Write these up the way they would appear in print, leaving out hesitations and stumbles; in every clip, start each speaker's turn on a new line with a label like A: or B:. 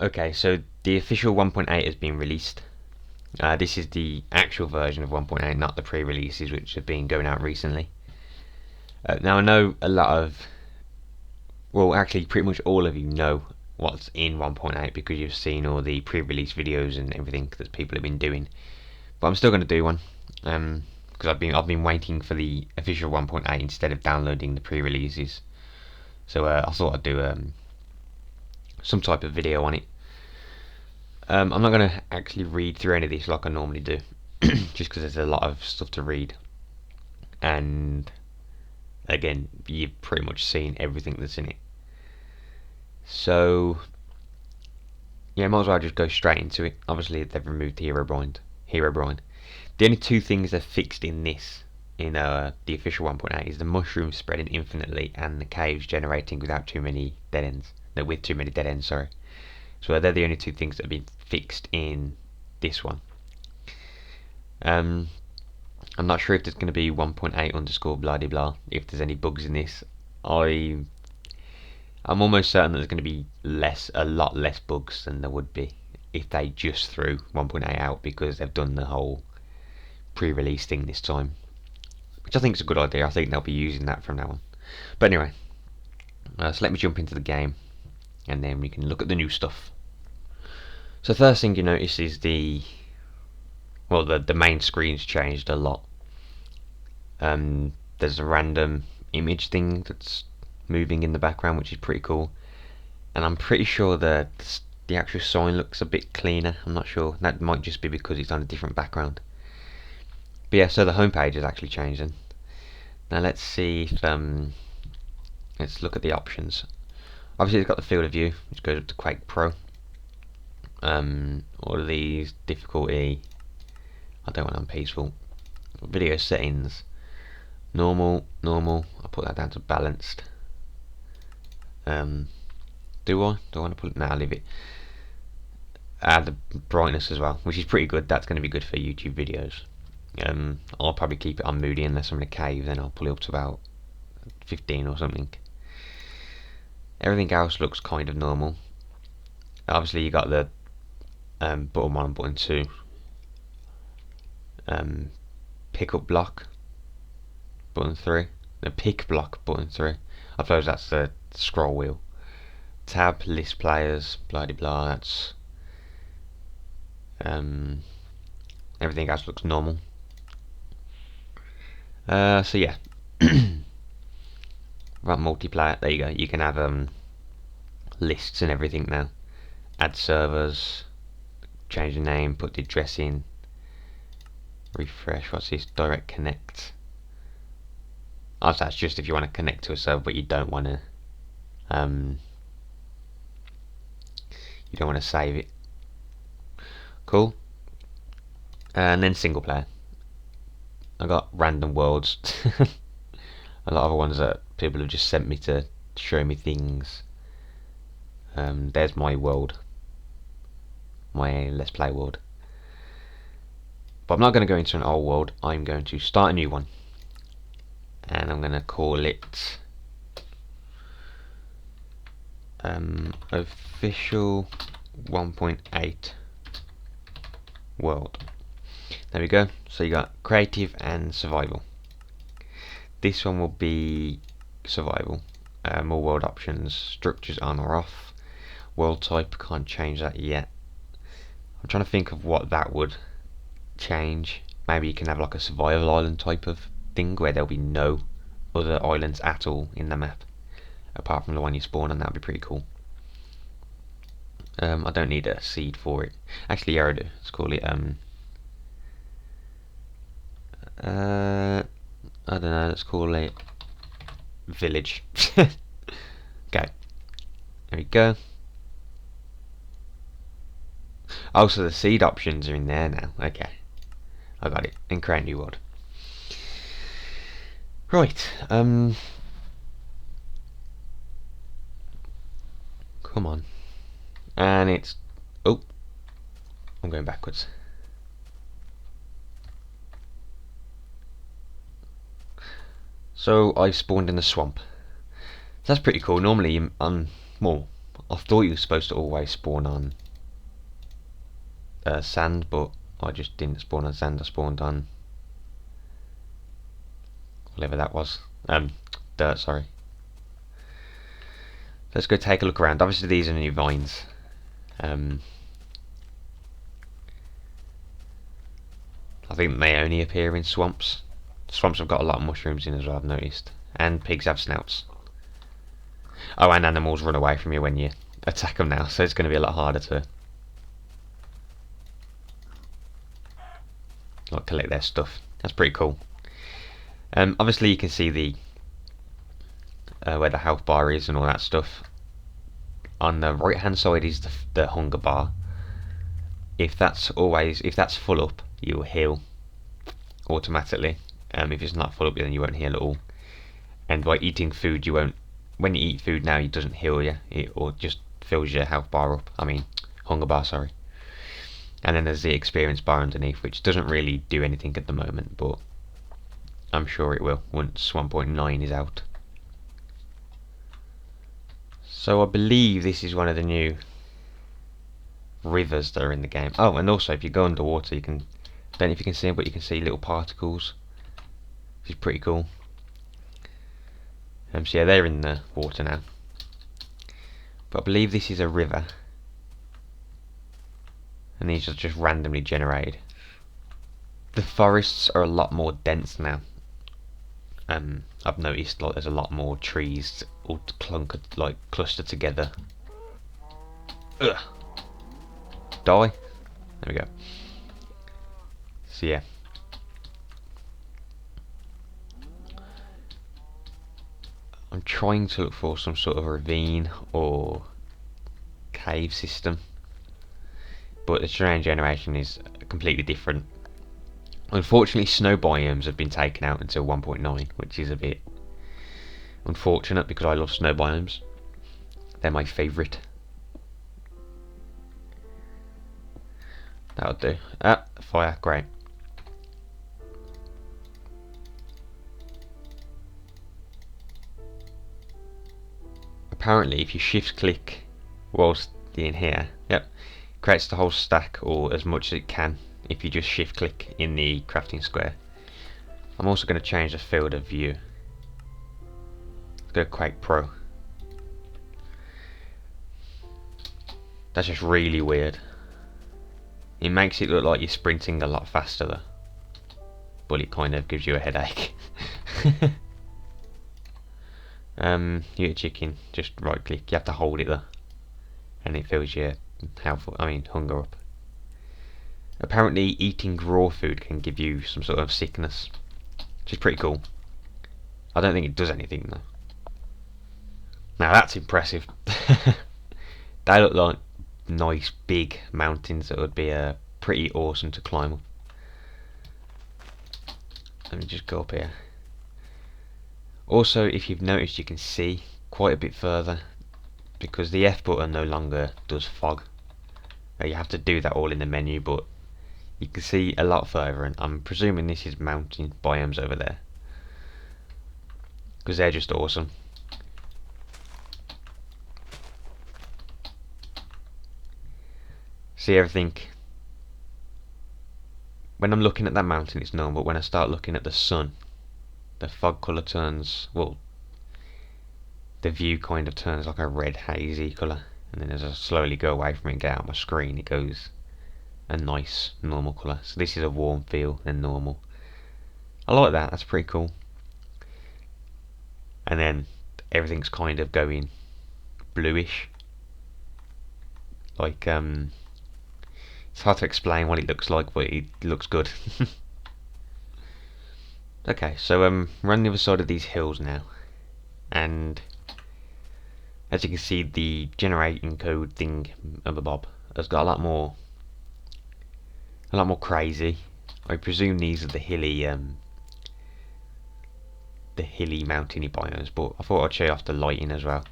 A: Okay, so the official 1.8 has been released. This is the actual version of 1.8, not the pre-releases which have been going out recently. Now I know a lot of, well actually pretty much all of you know what's in 1.8 because you've seen all the pre-release videos and everything that people have been doing. But I'm still going to do one because I've been waiting for the official 1.8 instead of downloading the pre-releases. So I thought I'd do some type of video on it. I'm not going to actually read through any of this like I normally do, just because there's a lot of stuff to read, and again, you've pretty much seen everything that's in it. So yeah, might as well just go straight into it. Obviously, they've removed Herobrine. The only two things they've fixed in this, in the official 1.8, is the mushrooms spreading infinitely and the caves generating without too many dead ends. No, with too many dead ends. Sorry. So they're the only two things that have been fixed in this one. I'm not sure if there's going to be 1.8 underscore blah de blah. If there's any bugs in this, I'm almost certain that there's going to be a lot less bugs than there would be if they just threw 1.8 out, because they've done the whole pre-release thing this time, which I think is a good idea. I think they'll be using that from now on. But anyway, so let me jump into the game, and then we can look at the new stuff. So first thing you notice is the main screen's changed a lot. There's a random image thing that's moving in the background, which is pretty cool, and I'm pretty sure that the actual sign looks a bit cleaner. I'm not sure, that might just be because it's on a different background. But yeah, so the homepage has actually changed then. Now let's see if let's look at the options. Obviously it's got the field of view, which goes up to Quake Pro. All of these, difficulty, I don't want on peaceful. Video settings, normal, I'll put that down to balanced. Do I want to put it? No, I'll leave it. Add the brightness as well, which is pretty good. That's going to be good for YouTube videos. I'll probably keep it on moody unless I'm in a cave, then I'll pull it up to about 15 or something. Everything else looks kind of normal. Obviously you got the button 1 and button 2. Pickup block button 3. The pick block button 3. I suppose that's the scroll wheel. Tab, list players, blah de blah. That's everything else looks normal. So yeah, about multiplayer. There you go. You can have lists and everything now. Add servers, change the name, put the address in, refresh. What's this? Direct connect. Oh, so that's just if you want to connect to a server, but you don't want to. You don't want to save it. Cool. And then single player. I got random worlds. A lot of ones that people have just sent me to show me things. There's my world, my Let's Play world. But I'm not going to go into an old world. I'm going to start a new one, and I'm going to call it official 1.8 world. There we go. So you got creative and survival. This one will be survival. More world options, structures on or off. World type, can't change that yet. I'm trying to think of what that would change. Maybe you can have like a survival island type of thing where there'll be no other islands at all in the map apart from the one you spawn on. That would be pretty cool. I don't need a seed for it. Actually, yeah, I do. Let's call it I don't know, let's call it village. Okay, there we go. Oh, so the seed options are in there now. Okay, I got it. And create new world. Right, come on. And it's, oh, I'm going backwards. So I've spawned in the swamp. That's pretty cool. Normally, well, I thought you were supposed to always spawn on sand, but I just didn't spawn on sand. I spawned on whatever that was. Dirt. Sorry. Let's go take a look around. Obviously, these are new vines. I think they only appear in swamps. Swamps have got a lot of mushrooms in as well, I've noticed. And pigs have snouts. Oh, and animals run away from you when you attack them now, so it's going to be a lot harder to like collect their stuff. That's pretty cool. Obviously, you can see the where the health bar is and all that stuff. On the right hand side is the hunger bar. If that's full up, you will heal automatically. If it's not full up, then you won't heal at all. And by eating food, you won't. When you eat food now, it doesn't heal you. It just fills your health bar up. I mean, hunger bar, sorry. And then there's the experience bar underneath, which doesn't really do anything at the moment, but I'm sure it will once 1.9 is out. So I believe this is one of the new rivers that are in the game. Oh, and also if you go underwater, you can, I don't know if you can see them, but you can see little particles, which is pretty cool. So yeah, they're in the water now. But I believe this is a river, and these are just randomly generated. The forests are a lot more dense now. I've noticed like there's a lot more trees all clustered together. Ugh. Die. There we go. So yeah. I'm trying to look for some sort of ravine or cave system, but the terrain generation is completely different. Unfortunately, snow biomes have been taken out until 1.9, which is a bit unfortunate because I love snow biomes. They're my favourite. That'll do. Ah, fire, great. Apparently, if you shift click whilst in here, yep, creates the whole stack or as much as it can if you just shift click in the crafting square. I'm also going to change the field of view. Let's go Quake Pro. That's just really weird. It makes it look like you're sprinting a lot faster though, but it kind of gives you a headache. You eat chicken, just right click, you have to hold it though, and it fills your hunger up. Apparently eating raw food can give you some sort of sickness, which is pretty cool. I don't think it does anything though. Now that's impressive. They look like nice big mountains that would be pretty awesome to climb up. Let me just go up here. Also, if you've noticed, you can see quite a bit further because the F button no longer does fog. You have to do that all in the menu, but you can see a lot further, and I'm presuming this is mountain biomes over there because they're just awesome. See everything. When I'm looking at that mountain it's normal, but when I start looking at the sun, the fog colour turns, well, the view kind of turns like a red hazy colour, and then as I slowly go away from it and get out of my screen, it goes a nice normal colour. So this is a warm feel and normal. I like that, that's pretty cool. And then everything's kind of going bluish, like it's hard to explain what it looks like, but it looks good. Okay, so we're on the other side of these hills now, and as you can see, the generating code thing of the Bob has got a lot more crazy. I presume these are the hilly mountainy biomes, but I thought I'd show you off the lighting as well.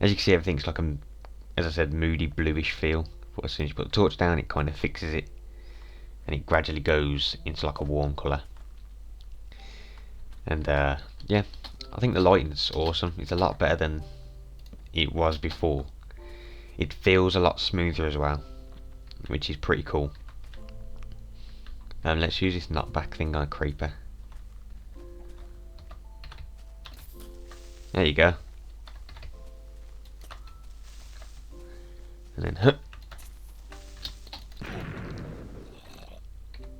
A: As you can see, everything's like as I said, moody bluish feel. But as soon as you put the torch down, it kind of fixes it, and it gradually goes into like a warm colour. And yeah, I think the lighting's awesome. It's a lot better than it was before. It feels a lot smoother as well, which is pretty cool. Let's use this knockback thing on a creeper. There you go. And then, huh.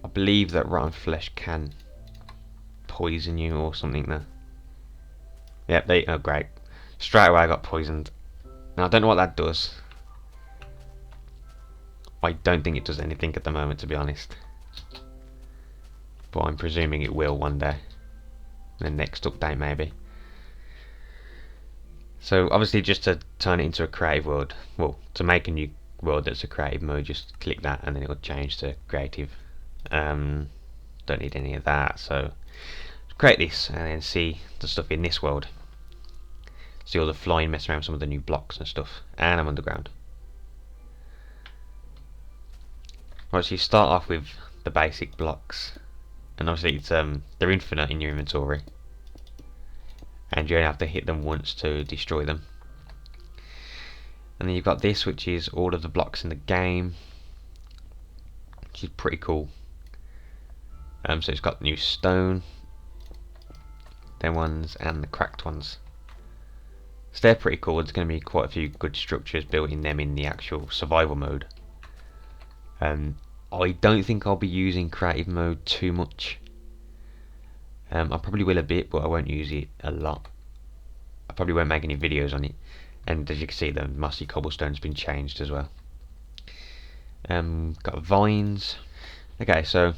A: I believe that rotten flesh can poison you or something there. Yep, oh great. Straight away I got poisoned. Now I don't know what that does. I don't think it does anything at the moment, to be honest. But I'm presuming it will one day. The next update maybe. So obviously just to turn it into a creative world, well, to make a new world that's a creative mode, just click that and then it will change to creative. Don't need any of that, so create this and then see the stuff in this world. See all the flying, mess around with some of the new blocks and stuff. And I'm underground. Right, so you start off with the basic blocks, and obviously it's they're infinite in your inventory, and you only have to hit them once to destroy them. And then you've got this, which is all of the blocks in the game, which is pretty cool. So it's got new stone, them ones, and the cracked ones. So they're pretty cool. There's going to be quite a few good structures built in them in the actual survival mode. I don't think I'll be using creative mode too much. I probably will a bit, but I won't use it a lot. I probably won't make any videos on it. And as you can see, the mossy cobblestone's been changed as well. Got vines. Okay, so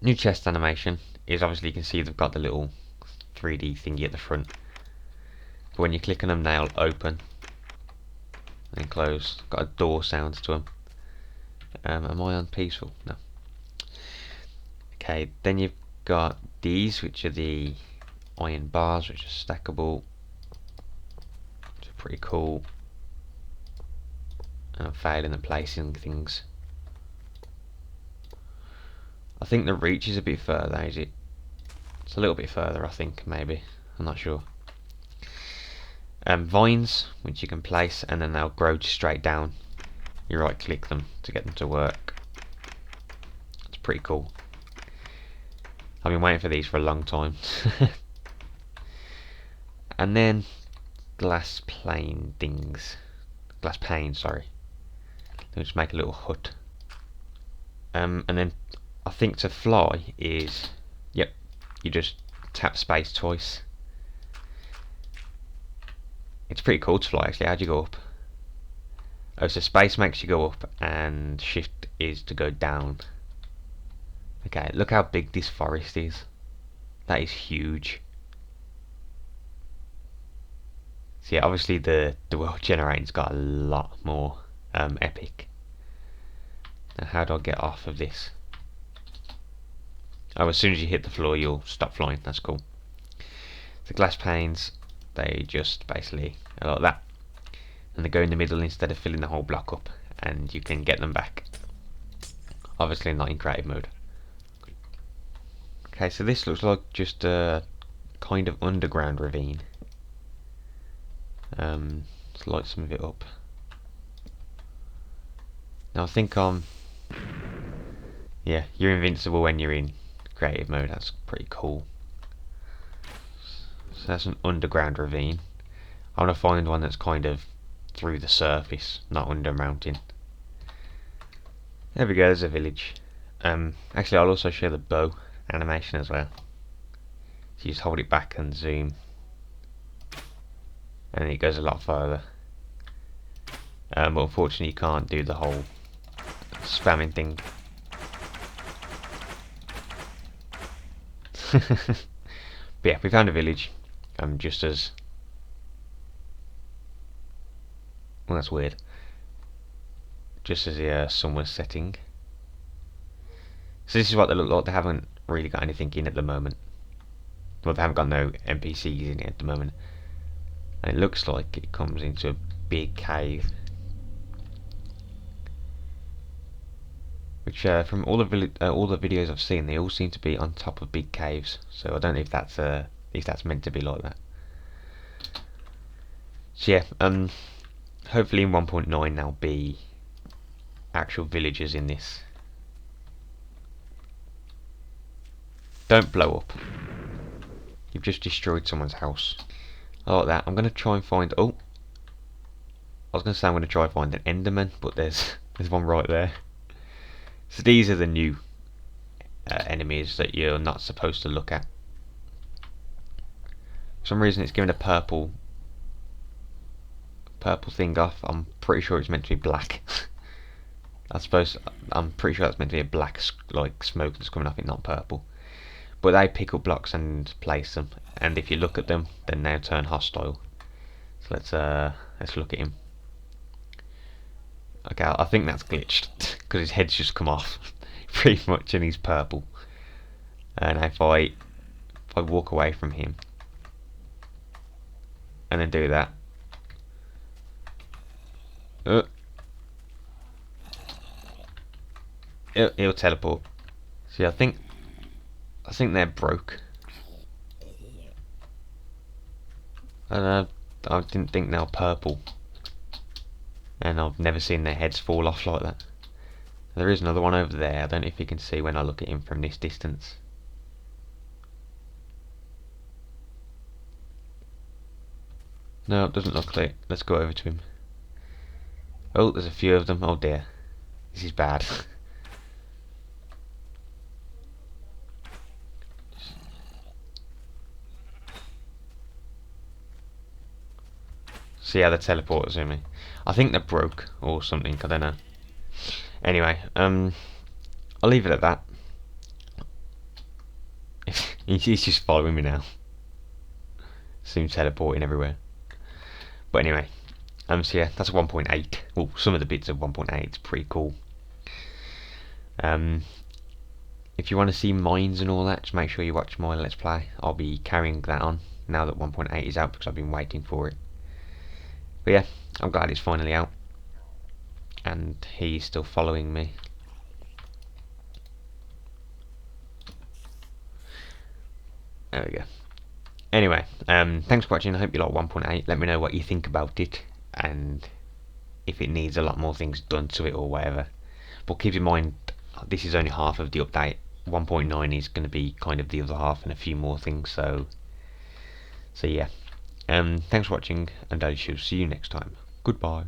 A: new chest animation is obviously you can see they've got the little 3D thingy at the front. But when you click on them, they'll open and close. Got a door sounds to them. Am I on peaceful? No. Okay, then you've got these, which are the iron bars, which are stackable, which are pretty cool. And I'm failing at placing things. I think the reach is a bit further, is it? It's a little bit further, I think, maybe. I'm not sure. Vines, which you can place, and then they'll grow straight down. You right click them to get them to work. It's pretty cool. I've been waiting for these for a long time. And then glass pane things. Glass pane, sorry. Let's just make a little hut. And then I think to fly is, yep, you just tap space twice. It's pretty cool to fly actually. How'd you go up? Oh, so space makes you go up and shift is to go down. Okay, look how big this forest is. That is huge. So yeah, obviously the world generating's got a lot more epic. Now how do I get off of this? Oh, as soon as you hit the floor you'll stop flying. That's cool. The glass panes, they just basically are like that. And they go in the middle instead of filling the whole block up, and you can get them back. Obviously not in creative mode. Okay, so this looks like just a kind of underground ravine. Let's light some of it up. Now I think yeah, you're invincible when you're in creative mode. That's pretty cool. So that's an underground ravine. I want to find one that's kind of through the surface, not under a mountain. There we go, there's a village. Actually I'll also show the bow animation as well. So you just hold it back and zoom, and it goes a lot further. But unfortunately you can't do the whole spamming thing. But yeah, we found a village. Just as, well, that's weird. Just as the sun was setting. So this is what they look like. They haven't really got anything in at the moment. Well, they haven't got no NPCs in it at the moment. And it looks like it comes into a big cave. Which, from all the videos I've seen, they all seem to be on top of big caves. So I don't know if that's meant to be like that. So yeah, hopefully in 1.9 there'll be actual villagers in this. Don't blow up. You've just destroyed someone's house. I like that. I'm going to try and find... Oh! I was going to say I'm going to try and find an Enderman, but there's one right there. So these are the new enemies that you're not supposed to look at. For some reason it's given a purple thing off. I'm pretty sure it's meant to be black. I'm pretty sure that's meant to be a black like smoke that's coming off it, not purple. But they pick up blocks and place them, and if you look at them, they now turn hostile. So let's look at him. Okay, I think that's glitched because his head's just come off, pretty much, and he's purple. And if I walk away from him and then do that, he'll teleport. See, I think they're broke. And I didn't think they were purple. And I've never seen their heads fall off like that. There is another one over there. I don't know if you can see when I look at him from this distance. No, it doesn't look like it. Let's go over to him. Oh, there's a few of them. Oh dear. This is bad. See how the teleporters in me. I think they're broke or something. I don't know. Anyway, I'll leave it at that. He's just following me now. Seems teleporting everywhere. But anyway, so yeah, that's 1.8. Well, some of the bits of 1.8. It's pretty cool. If you want to see mines and all that, just make sure you watch my Let's Play. I'll be carrying that on now that 1.8 is out because I've been waiting for it. But yeah, I'm glad it's finally out. And he's still following me. There we go. Anyway, thanks for watching. I hope you like 1.8. Let me know what you think about it and if it needs a lot more things done to it or whatever. But keep in mind, this is only half of the update. 1.9 is going to be kind of the other half and a few more things. So yeah. Thanks for watching, and I shall see you next time. Goodbye.